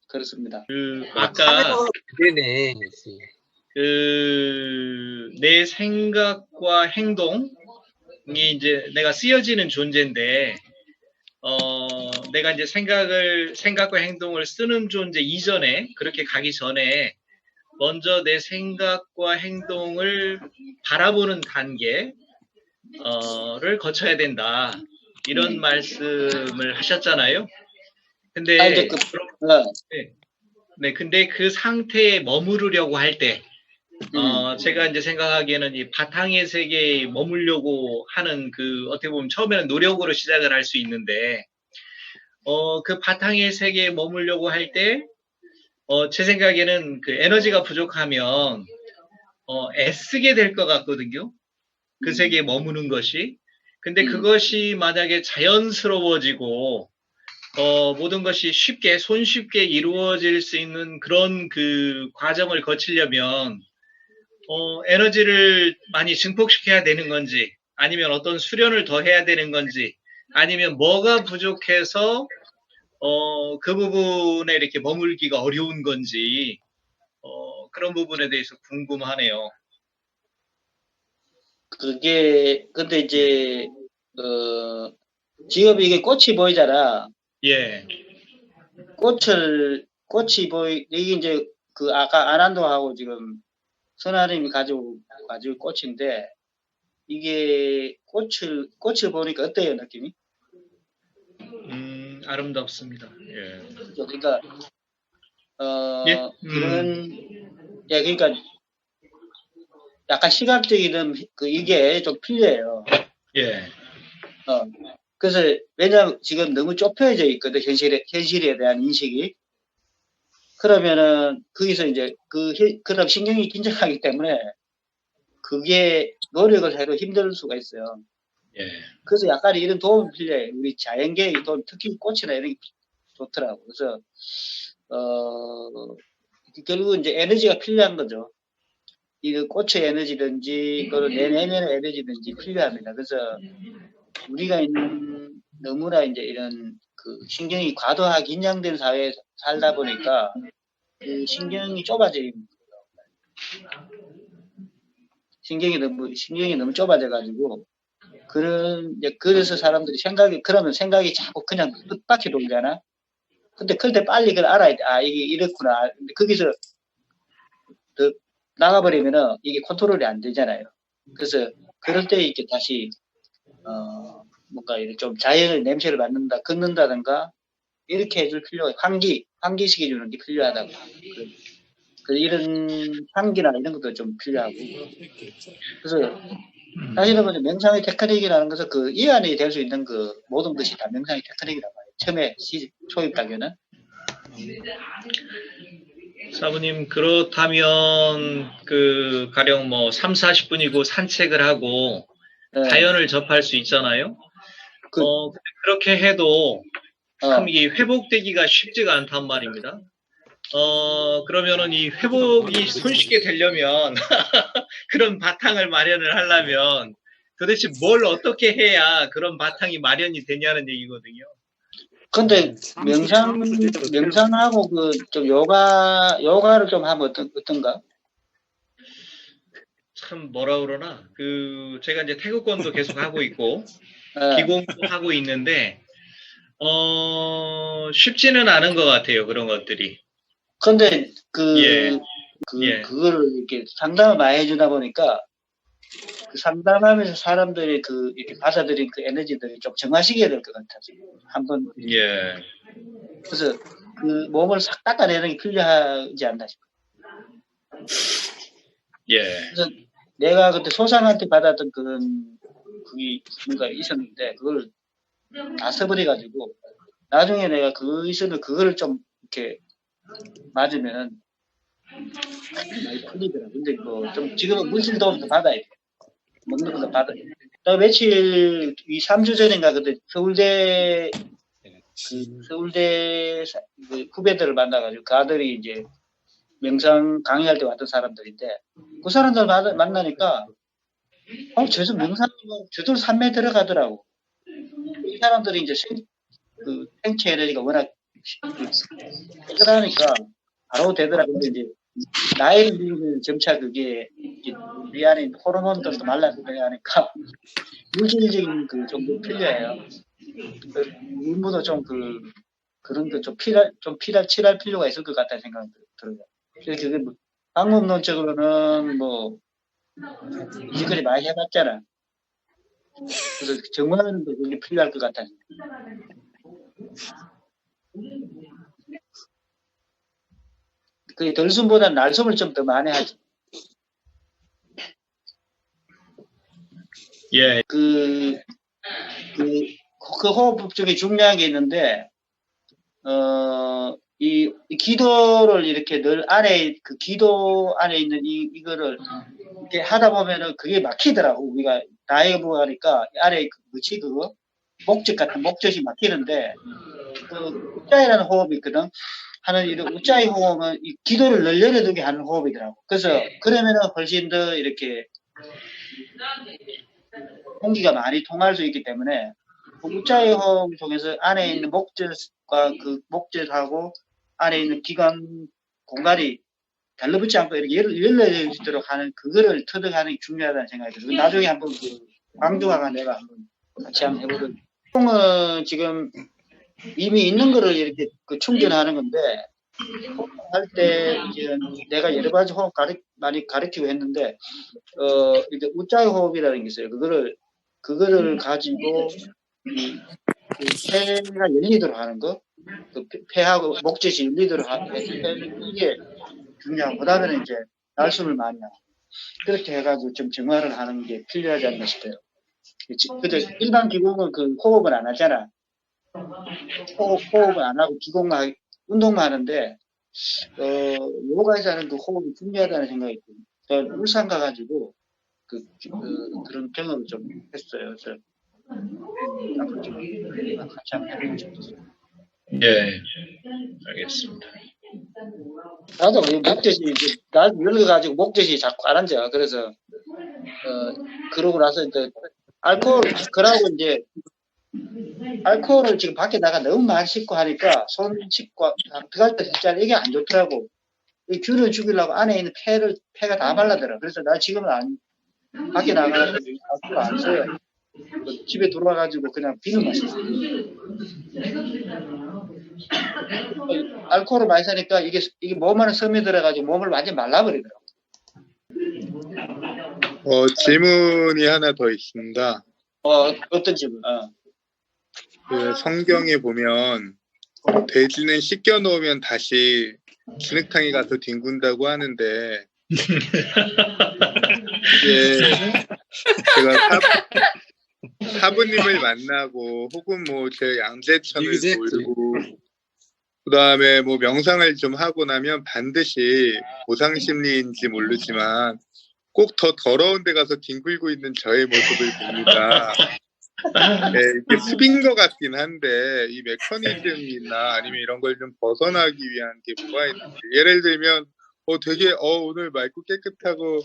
그렇습니다. 아까 네네. 내 생각과 행동이 이제 내가 쓰여지는 존재인데, 내가 이제 생각과 행동을 쓰는 존재 이전에, 그렇게 가기 전에, 먼저 내 생각과 행동을 바라보는 단계를 거쳐야 된다. 이런 말씀을 하셨잖아요. 근데, 근데 그 상태에 머무르려고 할 때, 제가 이제 생각하기에는 이 바탕의 세계에 머물려고 하는 어떻게 보면 처음에는 노력으로 시작을 할 수 있는데, 그 바탕의 세계에 머물려고 할 때, 제 생각에는 그 에너지가 부족하면, 애쓰게 될 것 같거든요. 그 세계에 머무는 것이. 근데 그것이 만약에 자연스러워지고, 모든 것이 손쉽게 이루어질 수 있는 그런 그 과정을 거치려면, 에너지를 많이 증폭시켜야 되는 건지, 아니면 어떤 수련을 더 해야 되는 건지, 아니면 뭐가 부족해서, 그 부분에 이렇게 머물기가 어려운 건지, 그런 부분에 대해서 궁금하네요. 근데 이제, 직업이 이게 꽃이 보이잖아. 예. 이게 이제 아까 아난도하고 지금 선아님이 가지고 꽃인데, 이게 꽃을 보니까 어때요, 느낌이? 아름답습니다. 예. 그러니까, 예? 그러니까, 약간 시각적인 이게 좀 필요해요. 예. 어. 그래서 왜냐하면 지금 너무 좁혀져 있거든 현실에 대한 인식이. 그러면은 거기서 이제 그다음 신경이 긴장하기 때문에 그게 노력을 해도 힘들 수가 있어요. 예. 그래서 약간 이런 도움이 필요해요. 우리 자연계의 도움, 특히 꽃이나 이런 게 좋더라고. 그래서 결국은 이제 에너지가 필요한 거죠. 이 꽃의 에너지든지 또는 내 내면의 에너지든지 필요합니다. 그래서 우리가 있는 너무나 이제 이런 그 신경이 과도하게 긴장된 사회에 살다 보니까 그 신경이 좁아져 있는 거예요. 신경이 너무 좁아져 가지고 그래서 사람들이 그러면 생각이 자꾸 그냥 뜻밖의 돌잖아. 근데 그때 빨리 그걸 알아야 돼. 아, 이게 이렇구나. 근데 거기서 더 나가버리면은 이게 컨트롤이 안 되잖아요. 그래서 그럴 때 이렇게 다시, 뭔가 이렇게 좀 자연의 냄새를 맡는다, 걷는다든가, 이렇게 해줄 필요가, 환기시켜주는 게 필요하다고. 이런 향기나 이런 것도 좀 필요하고. 그래서 사실은 먼저 명상의 테크닉이라는 것은 이 안에 될 수 있는 모든 것이 다 명상의 테크닉이라고 해요. 처음에 초입하기는. 사부님, 그렇다면, 가령 뭐, 3, 40분이고 산책을 하고, 네. 자연을 접할 수 있잖아요? 그- 근데 그렇게 해도, 어, 참 이게 회복되기가 쉽지가 않단 말입니다. 그러면은 이 회복이 손쉽게 되려면, 그런 바탕을 마련을 하려면, 도대체 뭘 어떻게 해야 그런 바탕이 마련이 되냐는 얘기거든요. 근데 명상하고 좀 요가를 좀 하면 어떤가? 참 뭐라 그러나, 제가 이제 태국권도 계속 하고 있고, 예. 기공도 하고 있는데, 쉽지는 않은 것 같아요, 그런 것들이. 근데 예. 예. 그거를 이렇게 상담을 많이 해주다 보니까 상담하면서 사람들이 이렇게 받아들인 그 에너지들이 좀 정화시켜야 될 것 같아서 한번 예. 그래서 몸을 싹 닦아내는 게 필요하지 않나 싶어요. 예. 그래서 내가 그때 소상한테 받았던 그게 뭔가 있었는데 그걸 다 써버려가지고 나중에 내가 있으면 그거를 좀 이렇게 맞으면 많이 풀리더라고. 근데 좀 지금은 물질 도움도 받아야 돼. 먹는 것도 받아야 돼. 나 며칠 3주 전인가 그때 서울대 후배들을 만나가지고 그 아들이 이제 명상 강의할 때 왔던 사람들인데 그 사람들 만나니까 저도 명상이면 저도 산매 들어가더라고. 이 사람들이 이제 생체 에너지가 워낙 깨끗하니까 바로 되더라고. 근데 이제 나이를 들면 점차 그게 우리 안에 있는 호르몬들도 말라들어야 하니까 물질적인 정도 필요해요. 물무도 좀 그런 거 좀 칠할 필요가 있을 것 같다는 생각이 들어요. 그래서 그게 방법론적으로는 이제까지 많이 해봤잖아. 그래서 정화하는 게 그게 필요할 것 같아요. 그 덜숨보다 날숨을 좀 더 많이 하지. 예. 그 호흡 중에 중요한 게 있는데, 이 기도를 이렇게 늘 기도 안에 있는 이거를 이렇게 하다 보면은 그게 막히더라고. 우리가 나이가 먹으니까 아래 그거? 목젖이 막히는데, 우짜이라는 호흡이 있거든. 하는 이런 우짜이 호흡은 이 기도를 늘 열어두게 하는 호흡이더라고. 그래서 그러면은 훨씬 더 이렇게 공기가 많이 통할 수 있기 때문에 우짜이 호흡 중에서 안에 있는 목젖과 목젖하고 안에 있는 기관 공간이 달라붙지 않고 이렇게 열려지도록 하는 그거를 터득하는 게 중요하다는 생각이 들어요. 나중에 한번 광주가가 내가 한번 같이 한번 해보던. 은 지금 이미 있는 거를 이렇게 충전하는 건데 할 때 이제 내가 여러 가지 호흡 많이 가르치고 했는데 이제 우짜이 호흡이라는 게 있어요. 그거를 가지고 폐가 열리도록 하는 거, 폐하고 목젖이 열리도록 하는 이게 중요하고 그다음에는 이제 날숨을 많이 하고 그렇게 해가지고 좀 정화를 하는 게 필요하지 않나 싶어요. 근데 일반 기공은 그 호흡을 안 하잖아. 호흡을 안 하고 기공만, 운동만 하는데, 요가에서 하는 그 호흡이 중요하다는 생각이 들어요. 제가 울산 가가지고, 그런 경험을 좀 했어요. 그래서, 앞으로 좀 같이 한번 해보고 싶었어요. 예, 알겠습니다. 나도 목젖이, 나 늙어가지고 목젖이 자꾸 안 앉아. 그래서, 그러고 나서 이제, 그러고 이제, 알코올을 지금 밖에 나가 너무 많이 씻고 하니까, 손 씻고, 들어갈 때 진짜 이게 안 좋더라고. 이 균을 죽이려고 안에 있는 폐가 다 말라들어. 그래서 나 지금은 밖에 나가서 알코올 안 써요. 집에 들어와가지고 그냥 비누 마셔요. 알코올을 많이 사니까 이게 몸 안에 스며들어가지고 몸을 완전 말라버리더라고. 질문이 하나 더 있습니다. 어떤 집은? 그 성경에 보면 돼지는 씻겨 놓으면 다시 진흙탕에 가서 뒹군다고 하는데 이게 제가 사부님을 만나고 혹은 뭐 제 양재천을 돌고 그다음에 뭐 명상을 좀 하고 나면 반드시 보상심리인지 모르지만 꼭 더 더러운 데 가서 뒹굴고 있는 저의 모습을 봅니다. 네, 이게 습인 것 같긴 한데 이 메커니즘이나 아니면 이런 걸 좀 벗어나기 위한 게 뭐가 있는지 예를 들면 되게 오늘 맑고 깨끗하고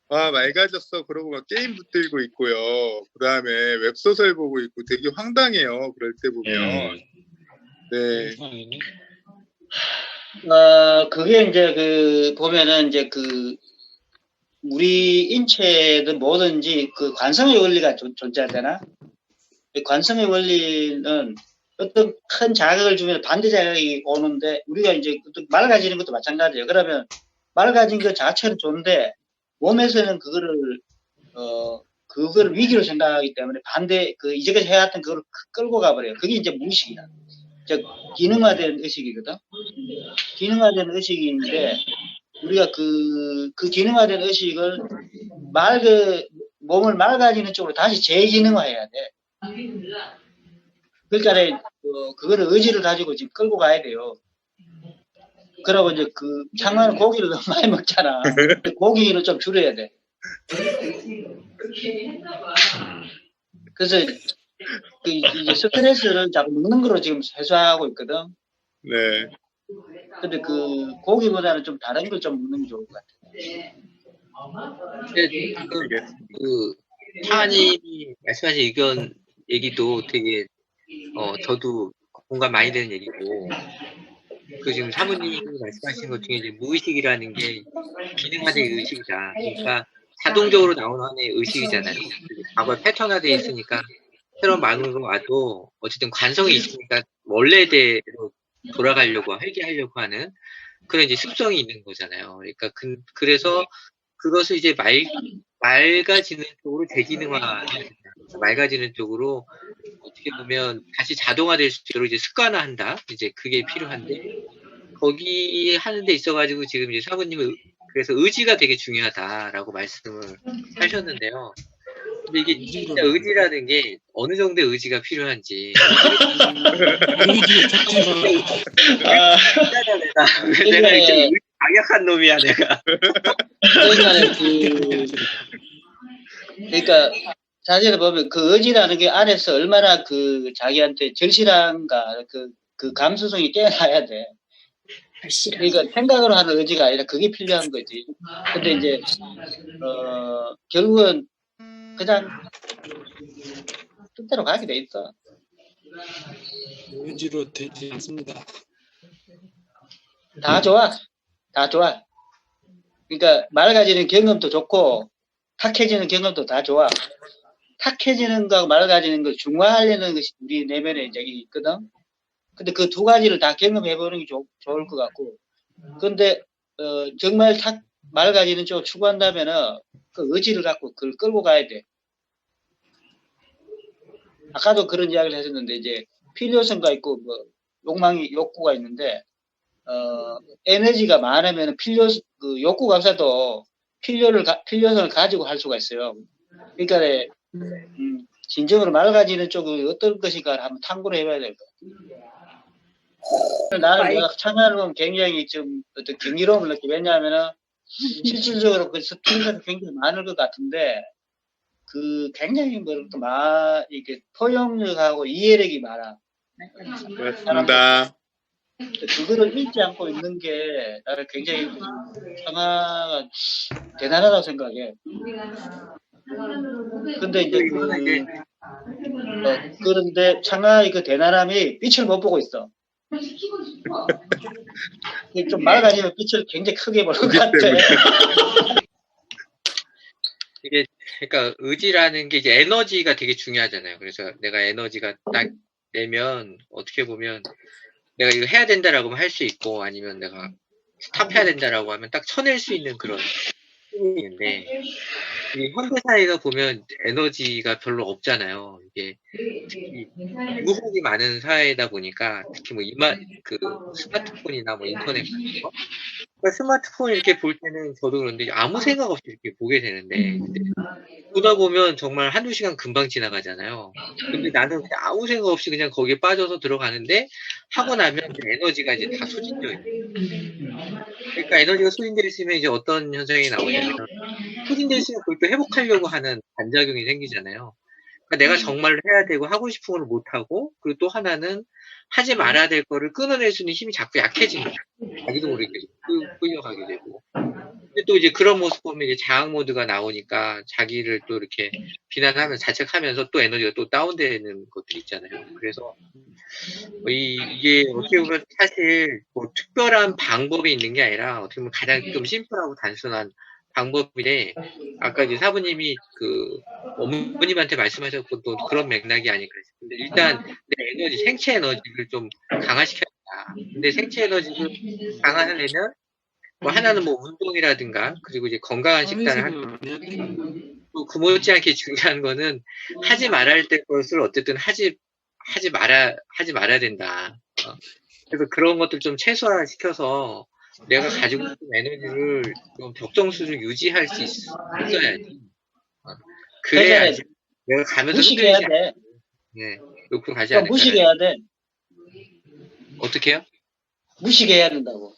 맑아졌어 그러고 막 게임 붙들고 있고요. 그 다음에 웹소설 보고 있고 되게 황당해요. 그럴 때 보면 네. 그게 이제 보면은 이제 우리 인체든 뭐든지 그 관성의 원리가 존재하잖아. 관성의 원리는 어떤 큰 자극을 주면 반대 자극이 오는데 우리가 이제 맑아지는 것도 마찬가지예요. 그러면 맑아진 것 자체는 좋은데 몸에서는 그거를 위기로 생각하기 때문에 반대 이제까지 해왔던 그걸 끌고 가버려요. 그게 이제 무의식이야. 즉 기능화된 의식이거든. 기능화된 의식인데 우리가 그 기능화된 의식을 몸을 맑아지는 쪽으로 다시 재기능화해야 돼. 그러니까 그거를 의지를 가지고 지금 끌고 가야 돼요. 그러고 이제 창화는 고기를 너무 많이 먹잖아. 고기는 좀 줄여야 돼. 그래서 이제 스트레스를 자꾸 먹는 거로 지금 해소하고 있거든. 네. 근데 고기보다는 좀 다른 걸 좀 먹는 게 좋을 것 같아요. 사안님이 말씀하신 얘기도 되게, 저도 공감 많이 되는 얘기고, 지금 사모님이 말씀하신 것 중에 이제 무의식이라는 게 기능화된 의식이다. 그러니까 자동적으로 나오는 하나의 의식이잖아요. 과거에 패턴화되어 있으니까 새로운 마음으로 와도 어쨌든 관성이 있으니까 원래대로 돌아가려고 회귀하려고 하는 그런 이제 습성이 있는 거잖아요. 그러니까 그래서 그것을 이제 맑아지는 쪽으로 재기능화, 맑아지는 쪽으로 어떻게 보면 다시 자동화될 수 있도록 이제 습관화한다. 이제 그게 필요한데 거기 하는 데 있어가지고 지금 이제 사부님은 그래서 의지가 되게 중요하다라고 말씀을 하셨는데요. 근데 이게 진짜 의지라는 게 어느 정도의 의지가 필요한지. 내가 이제 강력한 놈이야 내가. 그러니까 사실을 보면 그 의지라는 게 안에서 얼마나 자기한테 절실한가 그 감수성이 깨어나야 돼. 그러니까 생각으로 하는 의지가 아니라 그게 필요한 거지. 근데 이제 결국은 그냥 뜻대로 가게 돼 있어. 의지로 되지 않습니다. 다 좋아. 그러니까 맑아지는 경험도 좋고 탁해지는 경험도 다 좋아. 탁해지는 거하고 맑아지는 걸 중화하려는 것이 우리 내면에 이제 있거든. 근데 그 두 가지를 다 경험해보는 게 좋을 것 같고. 근데 정말 맑아지는 쪽을 추구한다면은 그 의지를 갖고 그걸 끌고 가야 돼. 아까도 그런 이야기를 했었는데 이제 필요성과 있고 욕구가 있는데 에너지가 많으면 욕구가 없어도 필요성을 가지고 할 수가 있어요. 그러니까 진정으로 맑아지는 쪽이 어떤 것인가 한번 탐구를 해봐야 될 것 같아요. 나는 내가 참여하는 건 굉장히 좀 어떤 경이로움을 느끼. 왜냐하면은 실질적으로 그 스트레스가 굉장히 많을 것 같은데 그 굉장히 이렇게 포용력하고 이해력이 많아. 그렇습니다. 그거를 잊지 않고 있는 게 나를 굉장히 참여가 대단하다고 생각해. 근데 이제 그런데 창하의 그 대단함이 빛을 못 보고 있어. 좀 맑아지면 빛을 굉장히 크게 보는 것 같아. 이게 그러니까 의지라는 게 이제 에너지가 되게 중요하잖아요. 그래서 내가 에너지가 딱 내면 어떻게 보면 내가 이거 해야 된다라고 하면 할 수 있고 아니면 내가 스탑해야 된다라고 하면 딱 쳐낼 수 있는 그런 있는데 이 현대사회가 보면 에너지가 별로 없잖아요. 이게 특히 유혹이 많은 사회다 보니까 특히 뭐 그 스마트폰이나 뭐 인터넷 같은 거 그러니까 스마트폰 이렇게 볼 때는 저도 그런데 아무 생각 없이 이렇게 보게 되는데 보다 보면 정말 한두 시간 금방 지나가잖아요. 근데 나는 그냥 아무 생각 없이 그냥 거기에 빠져서 들어가는데 하고 나면 그 에너지가 이제 다 소진되어 있어요. 그러니까 에너지가 소진되어 있으면 이제 어떤 현상이 나오냐면 소진되어 있으면 그걸 또 회복하려고 하는 반작용이 생기잖아요. 그러니까 내가 정말로 해야 되고 하고 싶은 걸 못하고 그리고 또 하나는 하지 말아야 될 거를 끊어낼 수 있는 힘이 자꾸 약해집니다. 자기도 모르게 끌려가게 되고. 근데 또 이제 그런 모습 보면 이제 자학 모드가 나오니까 자기를 또 이렇게 비난하면서 자책하면서 또 에너지가 또 다운되는 것들이 있잖아요. 그래서 이게 어떻게 보면 사실 뭐 특별한 방법이 있는 게 아니라 어떻게 보면 가장 좀 심플하고 단순한 방법인데 아까 이제 사부님이 그 어머님한테 말씀하셨고 또 그런 맥락이 아닐까 싶은데 일단 내 에너지, 생체 에너지를 좀 강화시켜야 된다. 근데 생체 에너지를 강화하려면 뭐 하나는 뭐 운동이라든가 그리고 이제 건강한 식단을 또 그 못지않게 중요한 거는 하지 말아야 될 것을 어쨌든 하지 말아야 된다. 그래서 그런 것들 좀 최소화시켜서 내가 가지고 있는 에너지를 좀 적정 수준 유지할 수 있어야지. 그래야지 내가 가면서 무식해야 돼. 네, 놓고 가지 않을까. 무식해야 돼. 어떻게요? 무식해야 된다고.